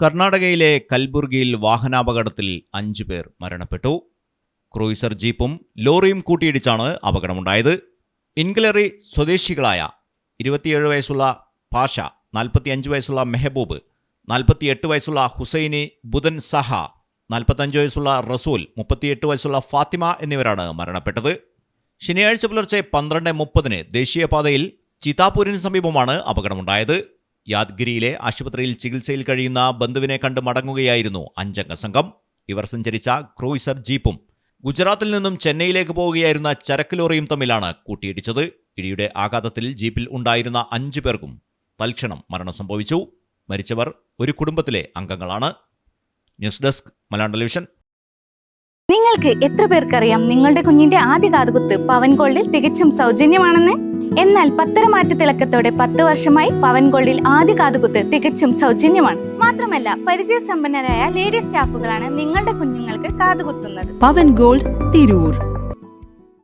കർണാടകയിലെ കൽബുർഗിയിൽ വാഹനാപകടത്തിൽ 5 പേർ മരണപ്പെട്ടു. ക്രൂയിസർ ജീപ്പും ലോറിയും കൂട്ടിയിടിച്ചാണ് അപകടമുണ്ടായത്. ഇൻഗലറി സ്വദേശികളായ 27 വയസ്സുള്ള പാഷ, 45 വയസ്സുള്ള മെഹബൂബ്, 48 വയസ്സുള്ള ഹുസൈനി ബുദൻ സഹ, 45 വയസ്സുള്ള റസൂൽ, 38 വയസ്സുള്ള ഫാത്തിമ എന്നിവരാണ് മരണപ്പെട്ടത്. ശനിയാഴ്ച പുലർച്ചെ 12:30 ദേശീയപാതയിൽ ചിതാപൂരിന് സമീപമാണ് അപകടമുണ്ടായത്. യാദ്ഗിരിയിലെ ആശുപത്രിയിൽ ചികിത്സയിൽ കഴിയുന്ന ബന്ധുവിനെ കണ്ട് മടങ്ങുകയായിരുന്നു 5 അംഗ സംഘം. ഇവർ സഞ്ചരിച്ച ക്രൂയിസർ ജീപ്പും ഗുജറാത്തിൽ നിന്നും ചെന്നൈയിലേക്ക് പോവുകയായിരുന്ന ചരക്ക് ലോറിയും തമ്മിലാണ് കൂട്ടിയിടിച്ചത്. ഇടിയുടെ ആഘാതത്തിൽ ജീപ്പിൽ ഉണ്ടായിരുന്ന 5 പേർക്കും തൽക്ഷണം മരണം സംഭവിച്ചു. മരിച്ചവർ ഒരു കുടുംബത്തിലെ അംഗങ്ങളാണ്. News desk Malayalam television. നിങ്ങൾക്ക് എത്ര പേർക്കറിയാം നിങ്ങളുടെ കുഞ്ഞിന്റെ ആദ്യ കാതുകുത്ത് പവൻ ഗോൾഡിൽ തികച്ചും സൗജന്യമാണെന്ന്? എന്നാൽ പത്തരമാറ്റ തിളക്കത്തോടെ 10 വർഷമായി പവൻ ഗോൾഡിൽ ആദ്യ കാതുകുത്ത് തികച്ചും സൗജന്യമാണ്. മാത്രമല്ല, പരിചയസമ്പന്നരായ ലേഡി സ്റ്റാഫുകളാണ് നിങ്ങളുടെ കുഞ്ഞുങ്ങൾക്ക് കാതുകുത്തുന്നത്. പവൻ ഗോൾഡ്, തിരൂർ.